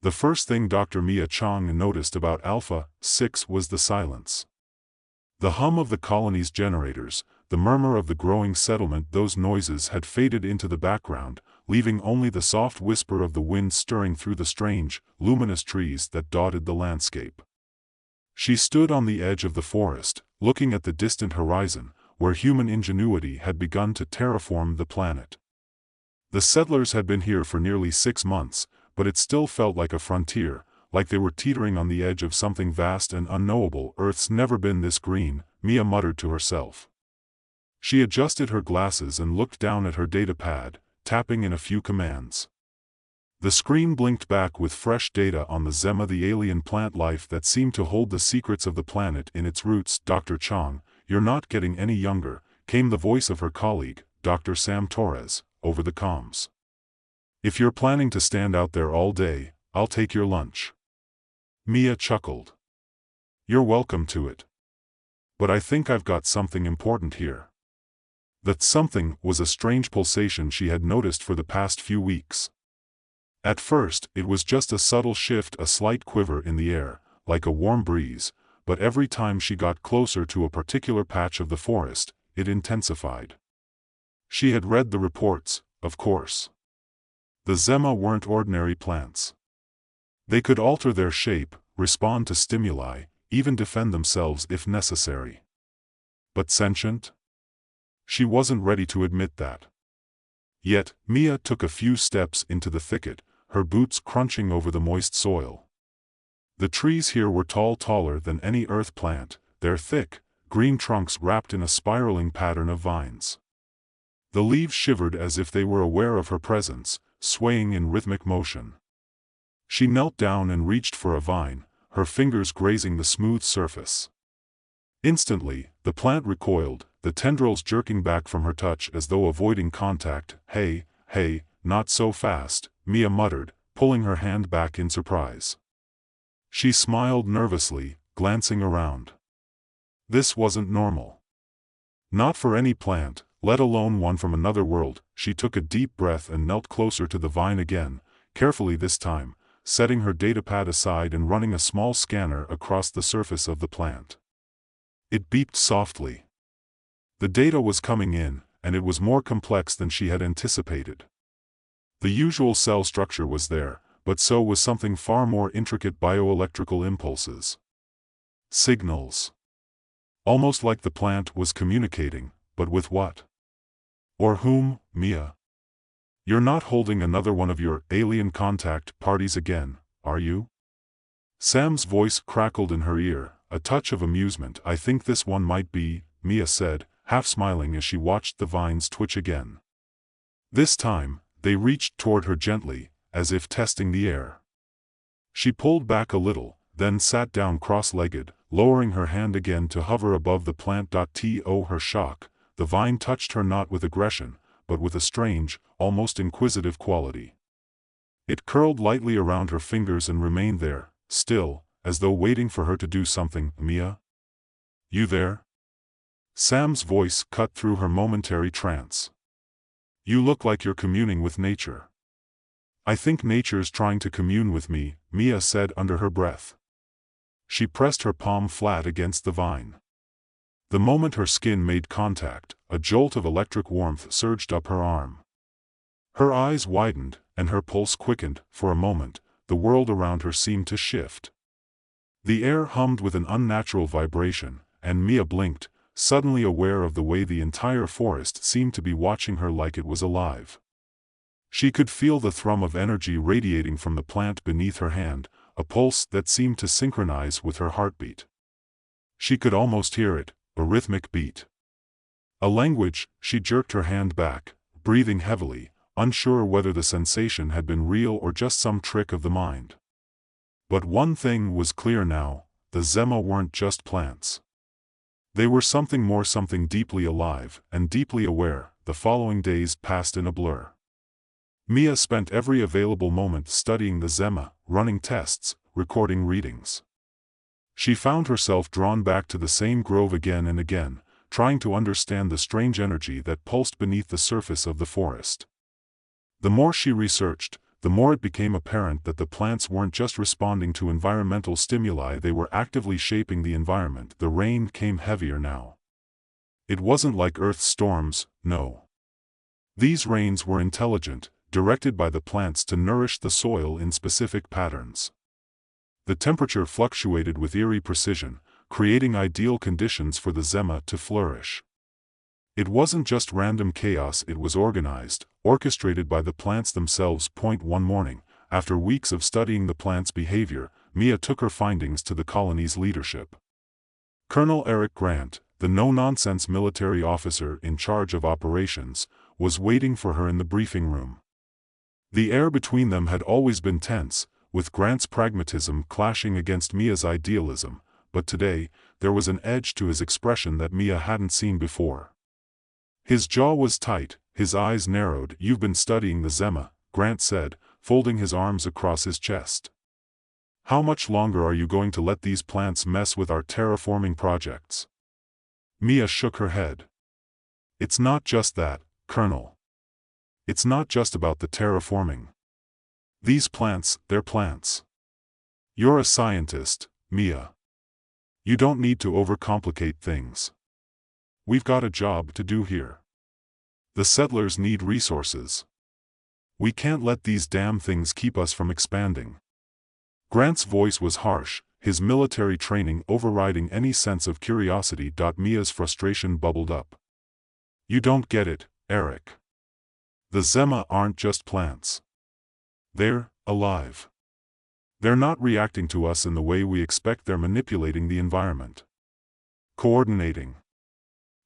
The first thing Dr. Mia Chang noticed about Alpha-6 was the silence. The hum of the colony's generators, the murmur of the growing settlement, those noises had faded into the background, leaving only the soft whisper of the wind stirring through the strange, luminous trees that dotted the landscape. She stood on the edge of the forest, looking at the distant horizon, where human ingenuity had begun to terraform the planet. The settlers had been here for nearly 6 months, but it still felt like a frontier, like they were teetering on the edge of something vast and unknowable. Earth's never been this green, Mia muttered to herself. She adjusted her glasses and looked down at her data pad, tapping in a few commands. The screen blinked back with fresh data on the Zema, the alien plant life that seemed to hold the secrets of the planet in its roots. Dr. Chang, you're not getting any younger, came the voice of her colleague, Dr. Sam Torres, over the comms. If you're planning to stand out there all day, I'll take your lunch. Mia chuckled. You're welcome to it. But I think I've got something important here. That something was a strange pulsation she had noticed for the past few weeks. At first, it was just a subtle shift, a slight quiver in the air, like a warm breeze, but every time she got closer to a particular patch of the forest, it intensified. She had read the reports, of course. The Zema weren't ordinary plants. They could alter their shape, respond to stimuli, even defend themselves if necessary. But sentient? She wasn't ready to admit that. Yet, Mia took a few steps into the thicket, her boots crunching over the moist soil. The trees here were taller than any earth plant, their thick, green trunks wrapped in a spiraling pattern of vines. The leaves shivered as if they were aware of her presence, swaying in rhythmic motion. She knelt down and reached for a vine, her fingers grazing the smooth surface. Instantly, the plant recoiled, the tendrils jerking back from her touch as though avoiding contact. Hey, not so fast, Mia muttered, pulling her hand back in surprise. She smiled nervously, glancing around. This wasn't normal. Not for any plant, let alone one from another world. She took a deep breath and knelt closer to the vine again, carefully this time, setting her datapad aside and running a small scanner across the surface of the plant. It beeped softly. The data was coming in, and it was more complex than she had anticipated. The usual cell structure was there, but so was something far more intricate: bioelectrical impulses. Signals. Almost like the plant was communicating, but with what? Or whom, Mia? You're not holding another one of your alien contact parties again, are you? Sam's voice crackled in her ear, a touch of amusement. I think this one might be, Mia said, half smiling as she watched the vines twitch again. This time, they reached toward her gently, as if testing the air. She pulled back a little, then sat down cross-legged, lowering her hand again to hover above the plant. To her shock, the vine touched her not with aggression, but with a strange, almost inquisitive quality. It curled lightly around her fingers and remained there, still, as though waiting for her to do something. Mia? You there? Sam's voice cut through her momentary trance. You look like you're communing with nature. I think nature's trying to commune with me, Mia said under her breath. She pressed her palm flat against the vine. The moment her skin made contact, a jolt of electric warmth surged up her arm. Her eyes widened, and her pulse quickened. For a moment, the world around her seemed to shift. The air hummed with an unnatural vibration, and Mia blinked, suddenly aware of the way the entire forest seemed to be watching her like it was alive. She could feel the thrum of energy radiating from the plant beneath her hand, a pulse that seemed to synchronize with her heartbeat. She could almost hear it, a rhythmic beat. A language. She jerked her hand back, breathing heavily, unsure whether the sensation had been real or just some trick of the mind. But one thing was clear now: the Zema weren't just plants. They were something more, something deeply alive and deeply aware. The following days passed in a blur. Mia spent every available moment studying the Zema, running tests, recording readings. She found herself drawn back to the same grove again and again, trying to understand the strange energy that pulsed beneath the surface of the forest. The more she researched, the more it became apparent that the plants weren't just responding to environmental stimuli, they were actively shaping the environment. The rain came heavier now. It wasn't like Earth's storms, no. These rains were intelligent, directed by the plants to nourish the soil in specific patterns. The temperature fluctuated with eerie precision, creating ideal conditions for the Zema to flourish. It wasn't just random chaos, it was organized, orchestrated by the plants themselves. One morning, after weeks of studying the plants' behavior, Mia took her findings to the colony's leadership. Colonel Eric Grant, the no-nonsense military officer in charge of operations, was waiting for her in the briefing room. The air between them had always been tense, with Grant's pragmatism clashing against Mia's idealism, but today, there was an edge to his expression that Mia hadn't seen before. His jaw was tight, his eyes narrowed. "You've been studying the Zema," Grant said, folding his arms across his chest. "How much longer are you going to let these plants mess with our terraforming projects?" Mia shook her head. "It's not just that, Colonel. It's not just about the terraforming. These plants, they're plants. You're a scientist, Mia. You don't need to overcomplicate things. We've got a job to do here. The settlers need resources. We can't let these damn things keep us from expanding." Grant's voice was harsh, his military training overriding any sense of curiosity. Mia's frustration bubbled up. "You don't get it, Eric. The Zema aren't just plants. They're alive. They're not reacting to us in the way we expect, they're manipulating the environment. Coordinating.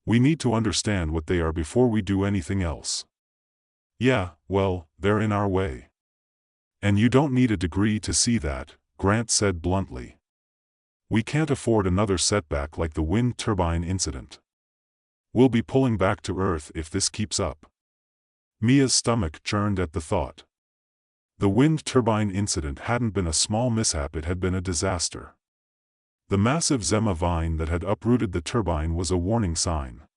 We need to understand what they are before we do anything else." "Yeah, well, they're in our way. And you don't need a degree to see that," Grant said bluntly. "We can't afford another setback like the wind turbine incident. We'll be pulling back to Earth if this keeps up." Mia's stomach churned at the thought. The wind turbine incident hadn't been a small mishap, it had been a disaster. The massive Zema vine that had uprooted the turbine was a warning sign.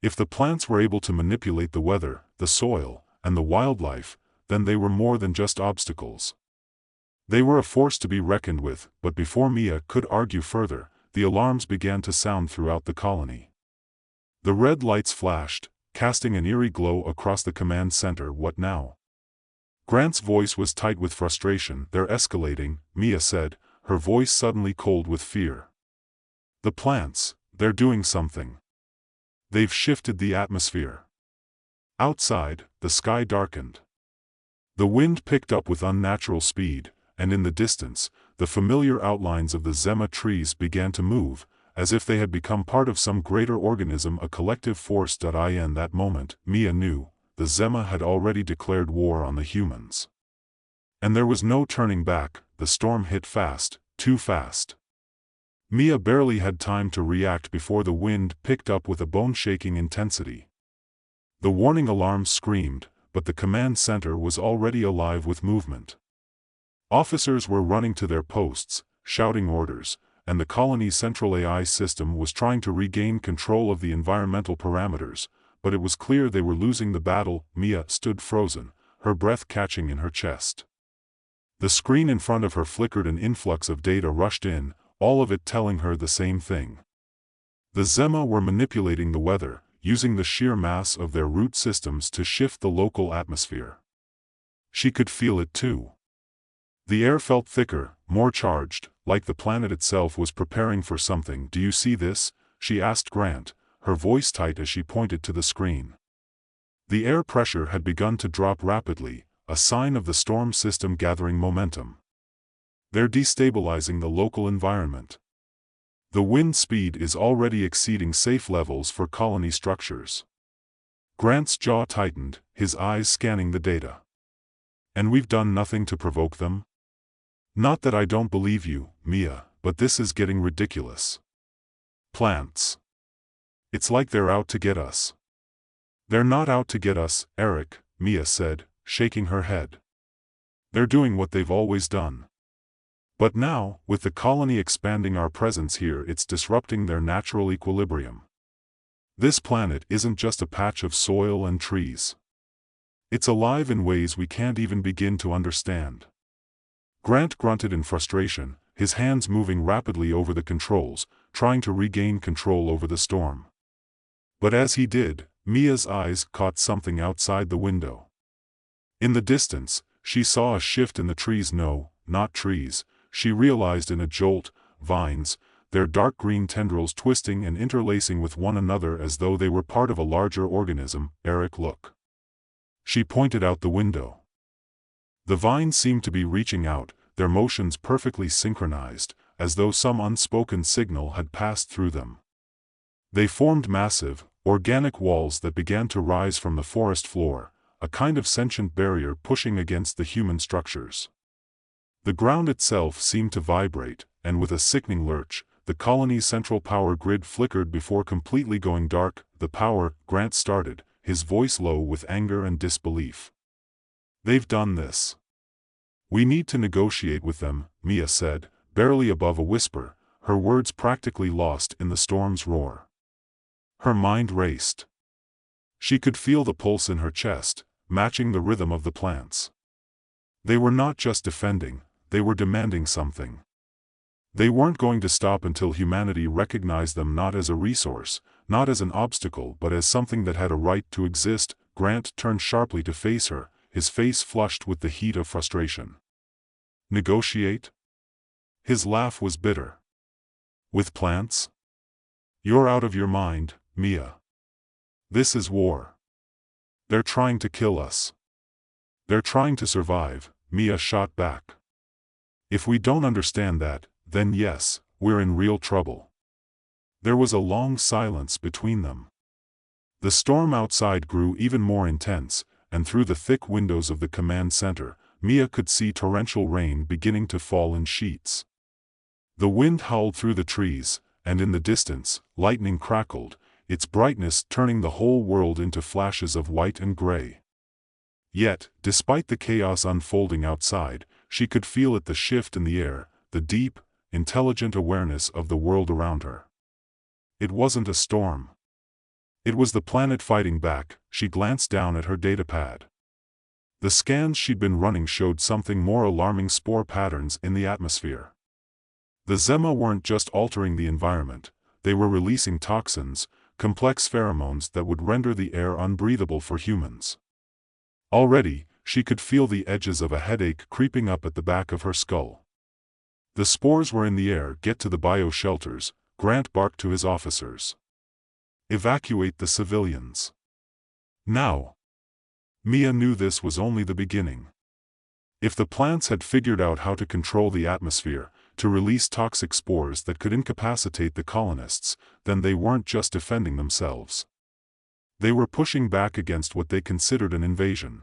If the plants were able to manipulate the weather, the soil, and the wildlife, then they were more than just obstacles. They were a force to be reckoned with. But before Mia could argue further, the alarms began to sound throughout the colony. The red lights flashed, casting an eerie glow across the command center. "What now?" Grant's voice was tight with frustration. "They're escalating," Mia said, her voice suddenly cold with fear. "The plants, they're doing something. They've shifted the atmosphere." Outside, the sky darkened. The wind picked up with unnatural speed, and in the distance, the familiar outlines of the Zema trees began to move, as if they had become part of some greater organism, a collective force. In that moment, Mia knew, the Zema had already declared war on the humans. And there was no turning back. The storm hit fast, too fast. Mia barely had time to react before the wind picked up with a bone-shaking intensity. The warning alarms screamed, but the command center was already alive with movement. Officers were running to their posts, shouting orders, and the colony's central AI system was trying to regain control of the environmental parameters, but it was clear they were losing the battle. Mia stood frozen, her breath catching in her chest. The screen in front of her flickered, an influx of data rushed in, all of it telling her the same thing. The Zema were manipulating the weather, using the sheer mass of their root systems to shift the local atmosphere. She could feel it too. The air felt thicker, more charged, like the planet itself was preparing for something. "Do you see this?" she asked Grant, her voice tight as she pointed to the screen. The air pressure had begun to drop rapidly, a sign of the storm system gathering momentum. "They're destabilizing the local environment. The wind speed is already exceeding safe levels for colony structures." Grant's jaw tightened, his eyes scanning the data. "And we've done nothing to provoke them?" "Not that I don't believe you, Mia, but this is getting ridiculous. Plants. It's like they're out to get us." "They're not out to get us, Eric," Mia said, shaking her head. "They're doing what they've always done. But now, with the colony expanding our presence here, it's disrupting their natural equilibrium. This planet isn't just a patch of soil and trees. It's alive in ways we can't even begin to understand." Grant grunted in frustration, his hands moving rapidly over the controls, trying to regain control over the storm. But as he did, Mia's eyes caught something outside the window. In the distance, she saw a shift in the trees. No, not trees, she realized in a jolt, vines, their dark green tendrils twisting and interlacing with one another as though they were part of a larger organism. "Eric, look." She pointed out the window. The vines seemed to be reaching out, their motions perfectly synchronized, as though some unspoken signal had passed through them. They formed massive, organic walls that began to rise from the forest floor, a kind of sentient barrier pushing against the human structures. The ground itself seemed to vibrate, and with a sickening lurch, the colony's central power grid flickered before completely going dark. "The power," Grant started, his voice low with anger and disbelief. "They've done this. We need to negotiate with them," Mia said, barely above a whisper, her words practically lost in the storm's roar. Her mind raced. She could feel the pulse in her chest, matching the rhythm of the plants. They were not just defending, they were demanding something. They weren't going to stop until humanity recognized them not as a resource, not as an obstacle but as something that had a right to exist. Grant turned sharply to face her, his face flushed with the heat of frustration. "Negotiate?" His laugh was bitter. "With plants? You're out of your mind, Mia. This is war. They're trying to kill us. They're trying to survive," Mia shot back. "If we don't understand that, then yes, we're in real trouble." There was a long silence between them. The storm outside grew even more intense, and through the thick windows of the command center, Mia could see torrential rain beginning to fall in sheets. The wind howled through the trees, and in the distance, lightning crackled, its brightness turning the whole world into flashes of white and gray. Yet, despite the chaos unfolding outside, she could feel the shift in the air, the deep, intelligent awareness of the world around her. It wasn't a storm. It was the planet fighting back. She glanced down at her datapad. The scans she'd been running showed something more alarming: spore patterns in the atmosphere. The Zema weren't just altering the environment, they were releasing toxins, complex pheromones that would render the air unbreathable for humans. Already, she could feel the edges of a headache creeping up at the back of her skull. The spores were in the air. "Get to the bio-shelters," Grant barked to his officers. "Evacuate the civilians. Now." Mia knew this was only the beginning. If the plants had figured out how to control the atmosphere, to release toxic spores that could incapacitate the colonists, then they weren't just defending themselves. They were pushing back against what they considered an invasion.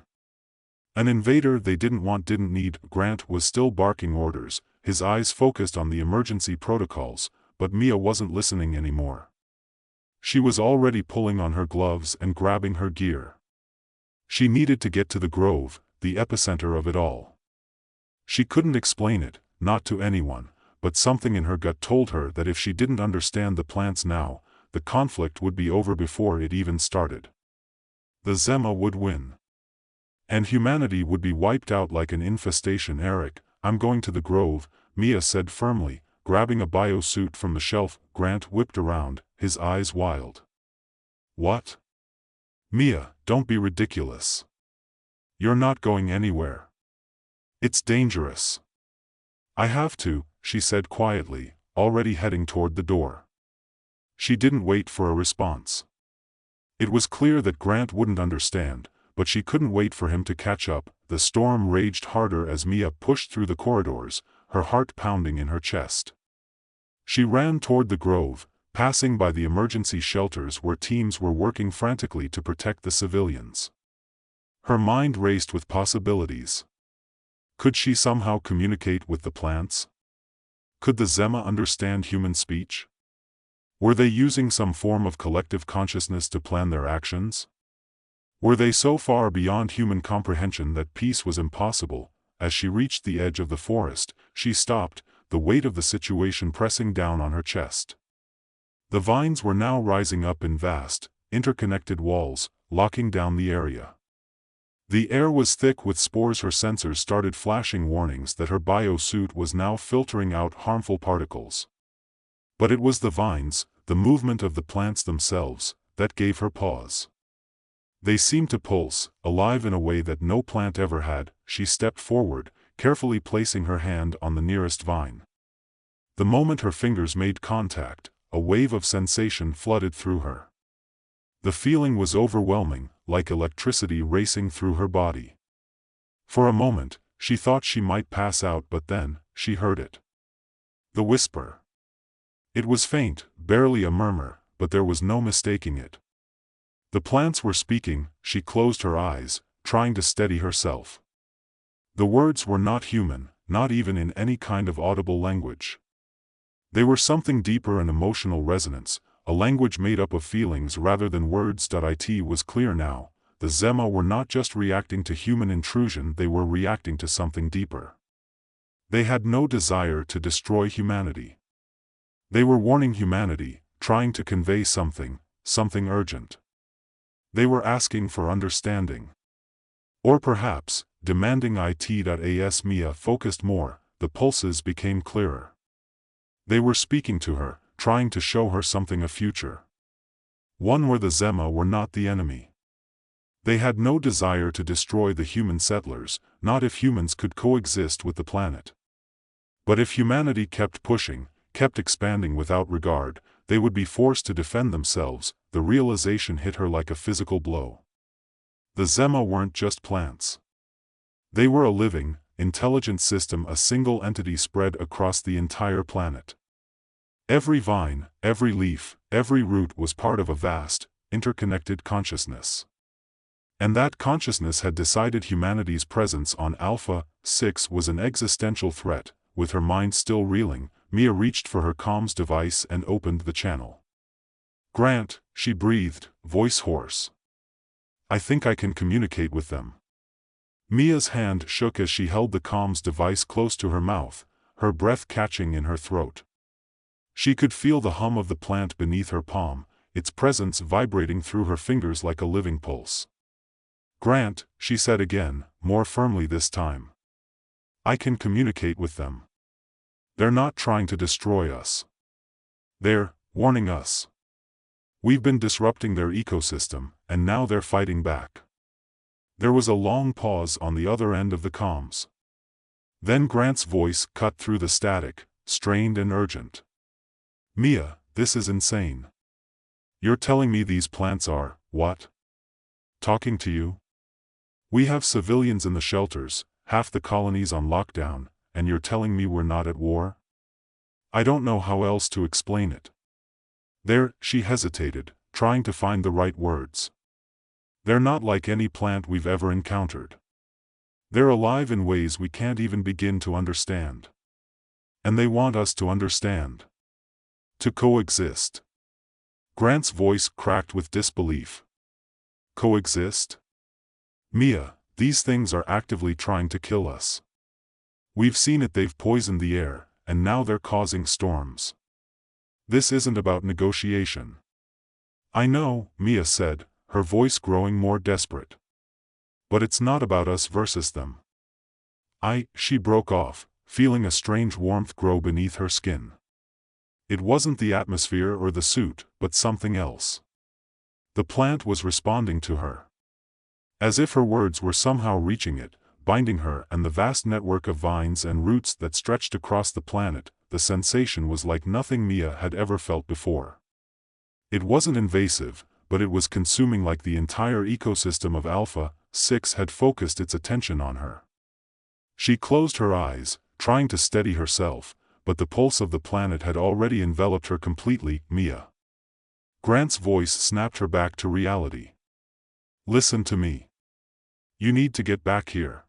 An invader they didn't want, didn't need. Grant was still barking orders, his eyes focused on the emergency protocols, but Mia wasn't listening anymore. She was already pulling on her gloves and grabbing her gear. She needed to get to the grove, the epicenter of it all. She couldn't explain it, not to anyone, but something in her gut told her that if she didn't understand the plants now, the conflict would be over before it even started. The Zema would win. And humanity would be wiped out like an infestation. "Eric, I'm going to the grove," Mia said firmly, grabbing a biosuit from the shelf. Grant whipped around, his eyes wild. "What? Mia, don't be ridiculous. You're not going anywhere. It's dangerous." "I have to," she said quietly, already heading toward the door. She didn't wait for a response. It was clear that Grant wouldn't understand, but she couldn't wait for him to catch up. The storm raged harder as Mia pushed through the corridors, her heart pounding in her chest. She ran toward the grove, passing by the emergency shelters where teams were working frantically to protect the civilians. Her mind raced with possibilities. Could she somehow communicate with the plants? Could the Zema understand human speech? Were they using some form of collective consciousness to plan their actions? Were they so far beyond human comprehension that peace was impossible? As she reached the edge of the forest, she stopped, the weight of the situation pressing down on her chest. The vines were now rising up in vast, interconnected walls, locking down the area. The air was thick with spores. Her sensors started flashing warnings that her biosuit was now filtering out harmful particles. But it was the vines, the movement of the plants themselves, that gave her pause. They seemed to pulse, alive in a way that no plant ever had. She stepped forward, carefully placing her hand on the nearest vine. The moment her fingers made contact, a wave of sensation flooded through her. The feeling was overwhelming, like electricity racing through her body. For a moment, she thought she might pass out, but then, she heard it. The whisper. It was faint, barely a murmur, but there was no mistaking it. The plants were speaking. She closed her eyes, trying to steady herself. The words were not human, not even in any kind of audible language. They were something deeper, an emotional resonance, a language made up of feelings rather than words. It was clear now, the Zema were not just reacting to human intrusion, they were reacting to something deeper. They had no desire to destroy humanity. They were warning humanity, trying to convey something urgent. They were asking for understanding. Or perhaps, demanding it. As Mia focused more, the pulses became clearer. They were speaking to her, trying to show her something, a future. One where the Zema were not the enemy. They had no desire to destroy the human settlers, not if humans could coexist with the planet. But if humanity kept pushing, kept expanding without regard, they would be forced to defend themselves. The realization hit her like a physical blow. The Zema weren't just plants. They were a living, intelligent system, a single entity spread across the entire planet. Every vine, every leaf, every root was part of a vast, interconnected consciousness. And that consciousness had decided humanity's presence on Alpha-6 was an existential threat. With her mind still reeling, Mia reached for her comms device and opened the channel. "Grant," she breathed, voice hoarse. "I think I can communicate with them." Mia's hand shook as she held the comms device close to her mouth, her breath catching in her throat. She could feel the hum of the plant beneath her palm, its presence vibrating through her fingers like a living pulse. "Grant," she said again, more firmly this time. "I can communicate with them. They're not trying to destroy us. They're warning us. We've been disrupting their ecosystem, and now they're fighting back." There was a long pause on the other end of the comms. Then Grant's voice cut through the static, strained and urgent. "Mia, this is insane. You're telling me these plants are, what? Talking to you? We have civilians in the shelters, half the colonies on lockdown, and you're telling me we're not at war? I don't know how else to explain it." She hesitated, trying to find the right words. "They're not like any plant we've ever encountered. They're alive in ways we can't even begin to understand. And they want us to understand. To coexist." Grant's voice cracked with disbelief. "Coexist? Mia, these things are actively trying to kill us. We've seen it. They've poisoned the air, and now they're causing storms. This isn't about negotiation." "I know," Mia said, her voice growing more desperate. "But it's not about us versus them." She broke off, feeling a strange warmth grow beneath her skin. It wasn't the atmosphere or the suit, but something else. The plant was responding to her. As if her words were somehow reaching it, binding her, and the vast network of vines and roots that stretched across the planet. The sensation was like nothing Mia had ever felt before. It wasn't invasive, but it was consuming, like the entire ecosystem of Alpha-6 had focused its attention on her. She closed her eyes, trying to steady herself, but the pulse of the planet had already enveloped her completely. "Mia." Grant's voice snapped her back to reality. "Listen to me. You need to get back here.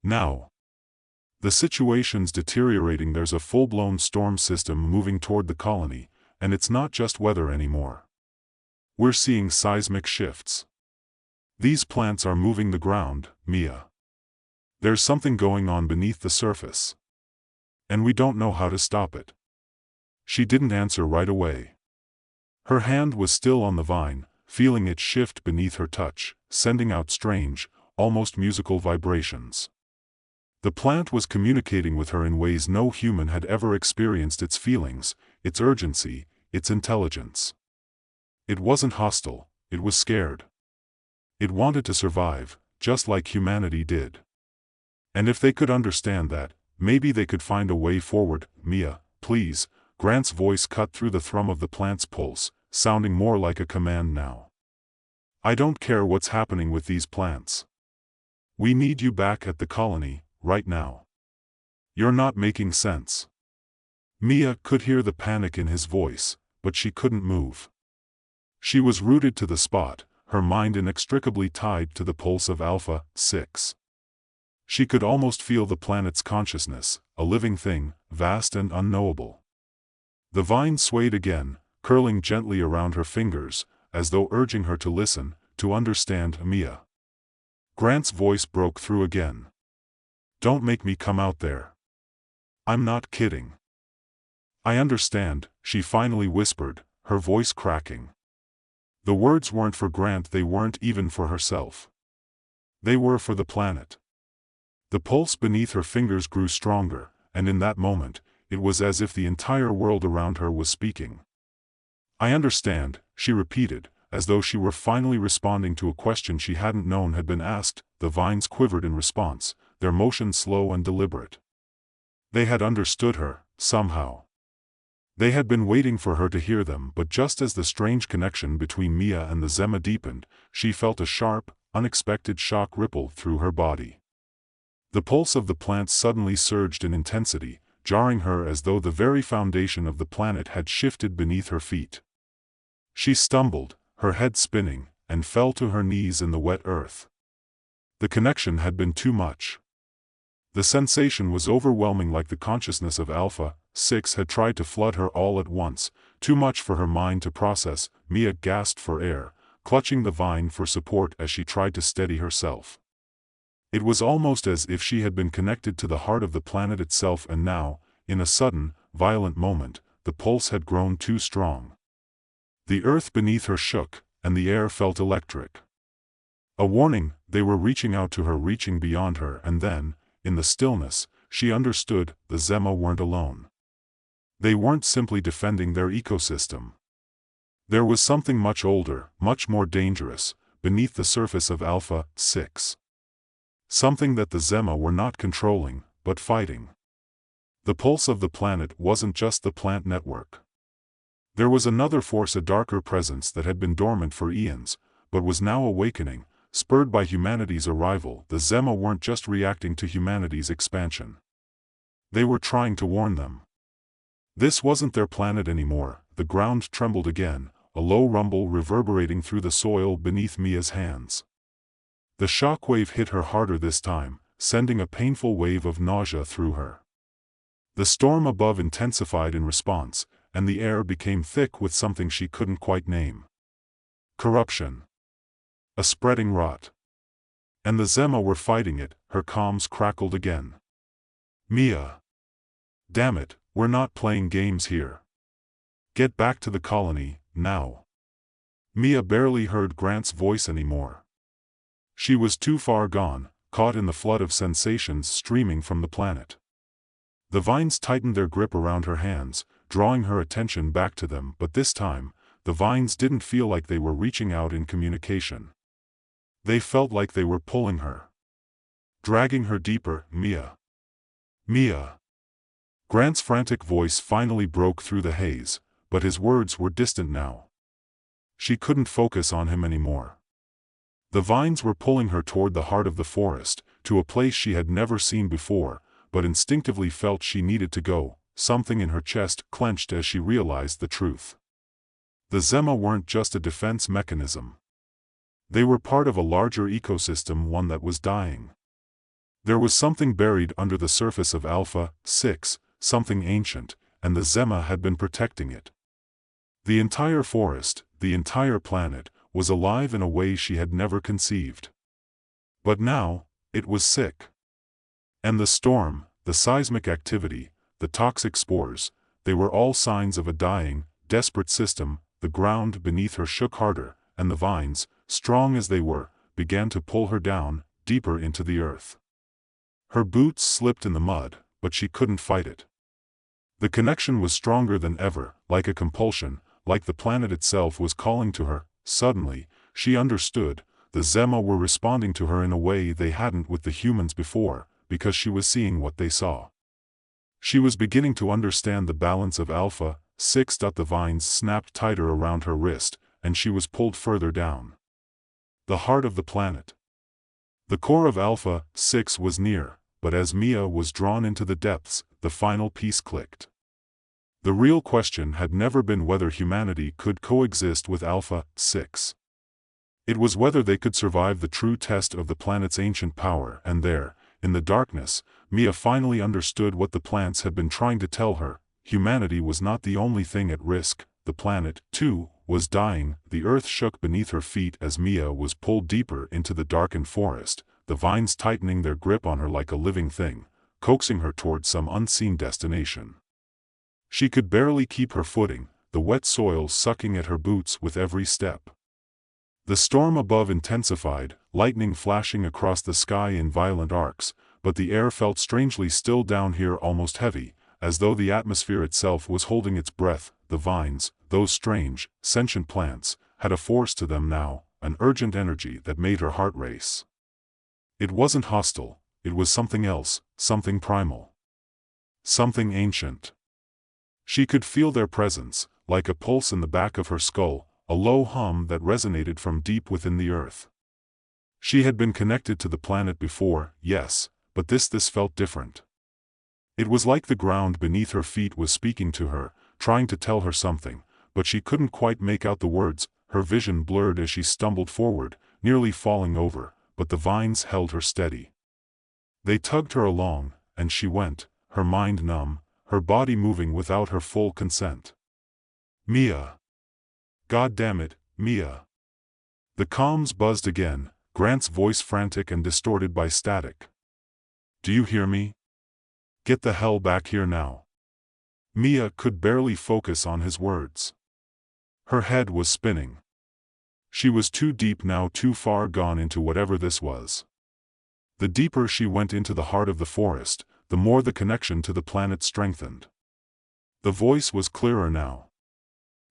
Now. The situation's deteriorating. There's a full-blown storm system moving toward the colony, and it's not just weather anymore. We're seeing seismic shifts. These plants are moving the ground, Mia. There's something going on beneath the surface. And we don't know how to stop it." She didn't answer right away. Her hand was still on the vine, feeling it shift beneath her touch, sending out strange, almost musical vibrations. The plant was communicating with her in ways no human had ever experienced: its feelings, its urgency, its intelligence. It wasn't hostile, it was scared. It wanted to survive, just like humanity did. And if they could understand that, maybe they could find a way forward. "Mia, please," Grant's voice cut through the thrum of the plant's pulse, sounding more like a command now. "I don't care what's happening with these plants. We need you back at the colony, right now. You're not making sense." Mia could hear the panic in his voice, but she couldn't move. She was rooted to the spot, her mind inextricably tied to the pulse of Alpha-6. She could almost feel the planet's consciousness, a living thing, vast and unknowable. The vine swayed again, curling gently around her fingers, as though urging her to listen, to understand. "Mia." Grant's voice broke through again. "Don't make me come out there. I'm not kidding. I understand," she finally whispered, her voice cracking. The words weren't for Grant, they weren't even for herself. They were for the planet. The pulse beneath her fingers grew stronger, and in that moment, it was as if the entire world around her was speaking. "I understand," she repeated, as though she were finally responding to a question she hadn't known had been asked. The vines quivered in response, their motion slow and deliberate. They had understood her, somehow. They had been waiting for her to hear them, but just as the strange connection between Mia and the Zema deepened, she felt a sharp, unexpected shock ripple through her body. The pulse of the plant suddenly surged in intensity, jarring her as though the very foundation of the planet had shifted beneath her feet. She stumbled, her head spinning, and fell to her knees in the wet earth. The connection had been too much. The sensation was overwhelming, like the consciousness of Alpha-6 had tried to flood her all at once, too much for her mind to process. Mia gasped for air, clutching the vine for support as she tried to steady herself. It was almost as if she had been connected to the heart of the planet itself, and now, in a sudden, violent moment, the pulse had grown too strong. The earth beneath her shook, and the air felt electric. A warning: they were reaching out to her, reaching beyond her. And then, in the stillness, she understood: the Zema weren't alone. They weren't simply defending their ecosystem. There was something much older, much more dangerous, beneath the surface of Alpha-6. Something that the Zema were not controlling, but fighting. The pulse of the planet wasn't just the plant network. There was another force, a darker presence that had been dormant for eons, but was now awakening, spurred by humanity's arrival. The Zema weren't just reacting to humanity's expansion. They were trying to warn them. This wasn't their planet anymore. The ground trembled again, a low rumble reverberating through the soil beneath Mia's hands. The shockwave hit her harder this time, sending a painful wave of nausea through her. The storm above intensified in response, and the air became thick with something she couldn't quite name. Corruption. A spreading rot. And the Zema were fighting it. Her comms crackled again. "Mia. Damn it, we're not playing games here. Get back to the colony, now." Mia barely heard Grant's voice anymore. She was too far gone, caught in the flood of sensations streaming from the planet. The vines tightened their grip around her hands, drawing her attention back to them, but this time, the vines didn't feel like they were reaching out in communication. They felt like they were pulling her, dragging her deeper. "Mia. Mia." Grant's frantic voice finally broke through the haze, but his words were distant now. She couldn't focus on him anymore. The vines were pulling her toward the heart of the forest, to a place she had never seen before, but instinctively felt she needed to go. Something in her chest clenched as she realized the truth. The Zema weren't just a defense mechanism. They were part of a larger ecosystem, one that was dying. There was something buried under the surface of Alpha-6, something ancient, and the Zema had been protecting it. The entire forest, the entire planet, was alive in a way she had never conceived. But now, it was sick. And the storm, the seismic activity, the toxic spores, they were all signs of a dying, desperate system. The ground beneath her shook harder, and the vines, strong as they were, began to pull her down, deeper into the earth. Her boots slipped in the mud, but she couldn't fight it. The connection was stronger than ever, like a compulsion, like the planet itself was calling to her. Suddenly, she understood. The Zema were responding to her in a way they hadn't with the humans before, because she was seeing what they saw. She was beginning to understand the balance of Alpha-6. The vines snapped tighter around her wrist, and she was pulled further down. The heart of the planet. The core of Alpha-6 was near, but as Mia was drawn into the depths, the final piece clicked. The real question had never been whether humanity could coexist with Alpha-6. It was whether they could survive the true test of the planet's ancient power, and there, in the darkness, Mia finally understood what the plants had been trying to tell her. Humanity was not the only thing at risk. The planet, too, was dying. The earth shook beneath her feet as Mia was pulled deeper into the darkened forest, the vines tightening their grip on her like a living thing, coaxing her toward some unseen destination. She could barely keep her footing, the wet soil sucking at her boots with every step. The storm above intensified, lightning flashing across the sky in violent arcs, but the air felt strangely still down here, almost heavy, as though the atmosphere itself was holding its breath. The vines, those strange, sentient plants, had a force to them now, an urgent energy that made her heart race. It wasn't hostile, it was something else, something primal. Something ancient. She could feel their presence, like a pulse in the back of her skull, a low hum that resonated from deep within the earth. She had been connected to the planet before, yes, but this felt different. It was like the ground beneath her feet was speaking to her, trying to tell her something, but she couldn't quite make out the words. Her vision blurred as she stumbled forward, nearly falling over, but the vines held her steady. They tugged her along, and she went, her mind numb, her body moving without her full consent. Mia. God damn it, Mia. The comms buzzed again, Grant's voice frantic and distorted by static. Do you hear me? Get the hell back here now. Mia could barely focus on his words. Her head was spinning. She was too deep now, too far gone into whatever this was. The deeper she went into the heart of the forest, the more the connection to the planet strengthened. The voice was clearer now.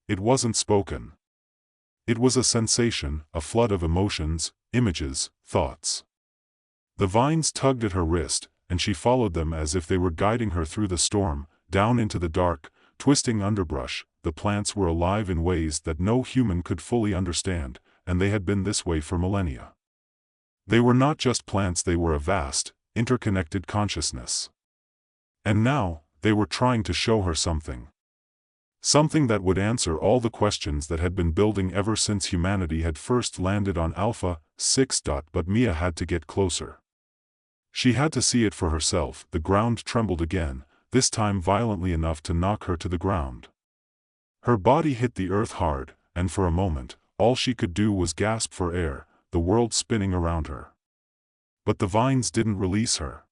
It wasn't spoken. It was a sensation, a flood of emotions, images, thoughts. The vines tugged at her wrist, and she followed them as if they were guiding her through the storm, down into the dark, twisting underbrush. The plants were alive in ways that no human could fully understand, and they had been this way for millennia. They were not just plants, they were a vast, interconnected consciousness. And now, they were trying to show her something. Something that would answer all the questions that had been building ever since humanity had first landed on Alpha-6. But Mia had to get closer. She had to see it for herself. The ground trembled again, this time violently enough to knock her to the ground. Her body hit the earth hard, and for a moment, all she could do was gasp for air, the world spinning around her. But the vines didn't release her.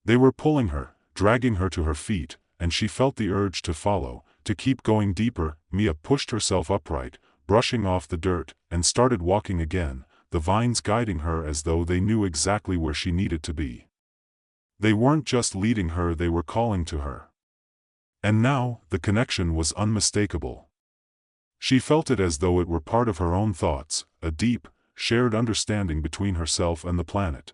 They were pulling her, dragging her to her feet, and she felt the urge to follow, to keep going deeper. Mia pushed herself upright, brushing off the dirt, and started walking again, the vines guiding her as though they knew exactly where she needed to be. They weren't just leading her, they were calling to her. And now, the connection was unmistakable. She felt it as though it were part of her own thoughts, a deep, shared understanding between herself and the planet.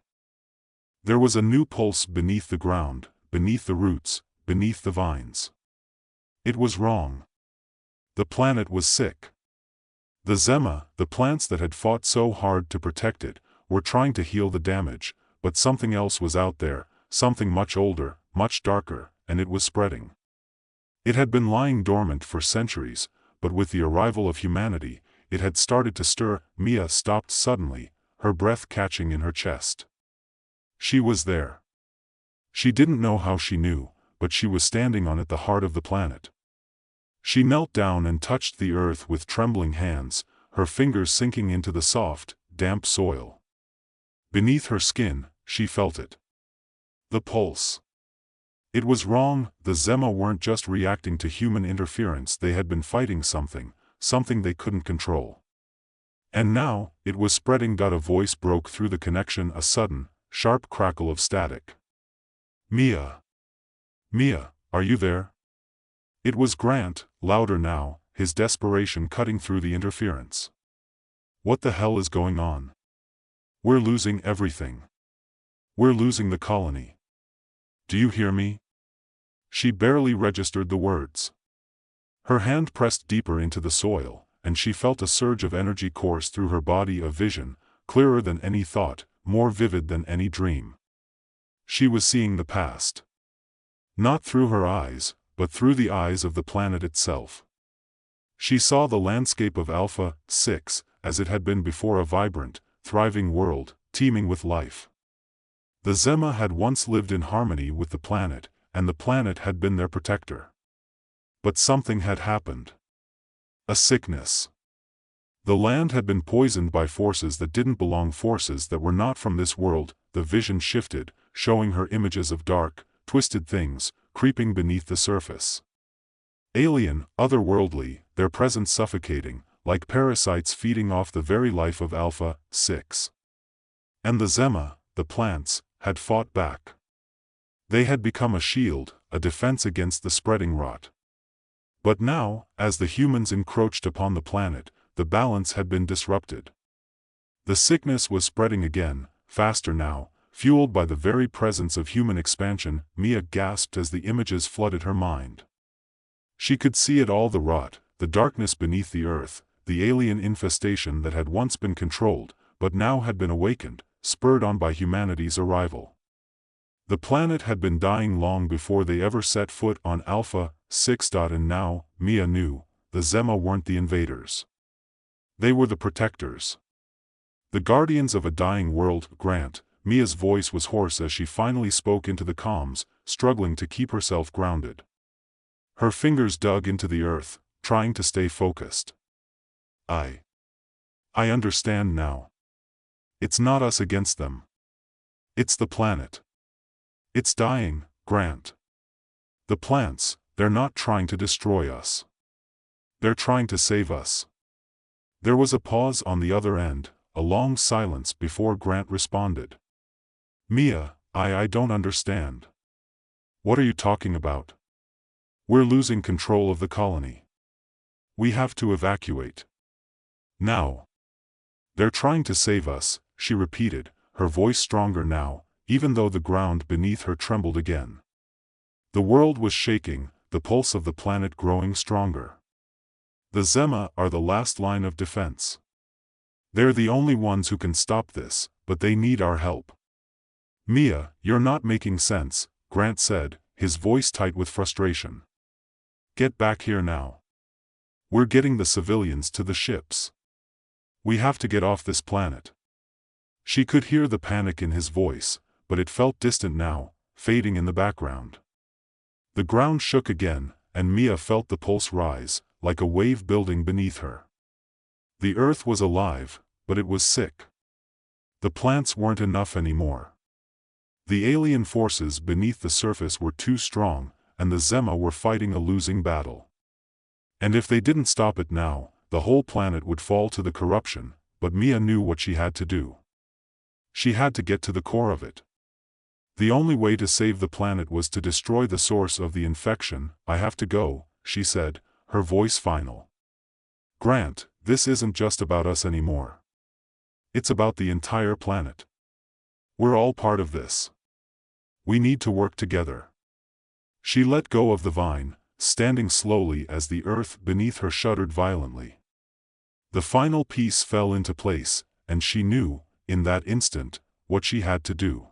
There was a new pulse beneath the ground, beneath the roots, beneath the vines. It was wrong. The planet was sick. The Zema, the plants that had fought so hard to protect it, were trying to heal the damage, but something else was out there, something much older, much darker, and it was spreading. It had been lying dormant for centuries, but with the arrival of humanity, it had started to stir. Mia stopped suddenly, her breath catching in her chest. She was there. She didn't know how she knew, but she was standing on it, the heart of the planet. She knelt down and touched the earth with trembling hands, her fingers sinking into the soft, damp soil. Beneath her skin, she felt it. The pulse. It was wrong. The Zema weren't just reacting to human interference, they had been fighting something, something they couldn't control. And now, it was spreading. A voice broke through the connection, a sudden, sharp crackle of static. Mia! Mia, are you there? It was Grant, louder now, his desperation cutting through the interference. What the hell is going on? We're losing everything. We're losing the colony. Do you hear me? She barely registered the words. Her hand pressed deeper into the soil, and she felt a surge of energy course through her body, a vision, clearer than any thought, more vivid than any dream. She was seeing the past. Not through her eyes, but through the eyes of the planet itself. She saw the landscape of Alpha-6, as it had been before, a vibrant, thriving world, teeming with life. The Zema had once lived in harmony with the planet, and the planet had been their protector. But something had happened. A sickness. The land had been poisoned by forces that didn't belong, forces that were not from this world. The vision shifted, showing her images of dark, twisted things, creeping beneath the surface. Alien, otherworldly, their presence suffocating, like parasites feeding off the very life of Alpha-6. And the Zema, the plants, had fought back. They had become a shield, a defense against the spreading rot. But now, as the humans encroached upon the planet, the balance had been disrupted. The sickness was spreading again, faster now, fueled by the very presence of human expansion. Mia gasped as the images flooded her mind. She could see it all: the rot, the darkness beneath the earth, the alien infestation that had once been controlled, but now had been awakened, spurred on by humanity's arrival. The planet had been dying long before they ever set foot on Alpha-6. And now, Mia knew, the Zema weren't the invaders. They were the protectors. The guardians of a dying world. Grant, Mia's voice was hoarse as she finally spoke into the comms, struggling to keep herself grounded. Her fingers dug into the earth, trying to stay focused. I understand now. It's not us against them. It's the planet. It's dying, Grant. The plants, they're not trying to destroy us. They're trying to save us. There was a pause on the other end, a long silence before Grant responded. Mia, I don't understand. What are you talking about? We're losing control of the colony. We have to evacuate. Now. They're trying to save us, she repeated, her voice stronger now, even though the ground beneath her trembled again. The world was shaking, the pulse of the planet growing stronger. The Zema are the last line of defense. They're the only ones who can stop this, but they need our help. Mia, you're not making sense, Grant said, his voice tight with frustration. Get back here now. We're getting the civilians to the ships. We have to get off this planet. She could hear the panic in his voice, but it felt distant now, fading in the background. The ground shook again, and Mia felt the pulse rise, like a wave building beneath her. The earth was alive, but it was sick. The plants weren't enough anymore. The alien forces beneath the surface were too strong, and the Zema were fighting a losing battle. And if they didn't stop it now, the whole planet would fall to the corruption. But Mia knew what she had to do. She had to get to the core of it. The only way to save the planet was to destroy the source of the infection. I have to go, she said, her voice final. Grant, this isn't just about us anymore. It's about the entire planet. We're all part of this. We need to work together. She let go of the vine, standing slowly as the earth beneath her shuddered violently. The final piece fell into place, and she knew, in that instant, what she had to do.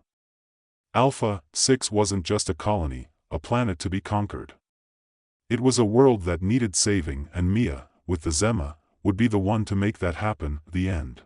Alpha-6 wasn't just a colony, a planet to be conquered. It was a world that needed saving, and Mia, with the Zema, would be the one to make that happen. The end.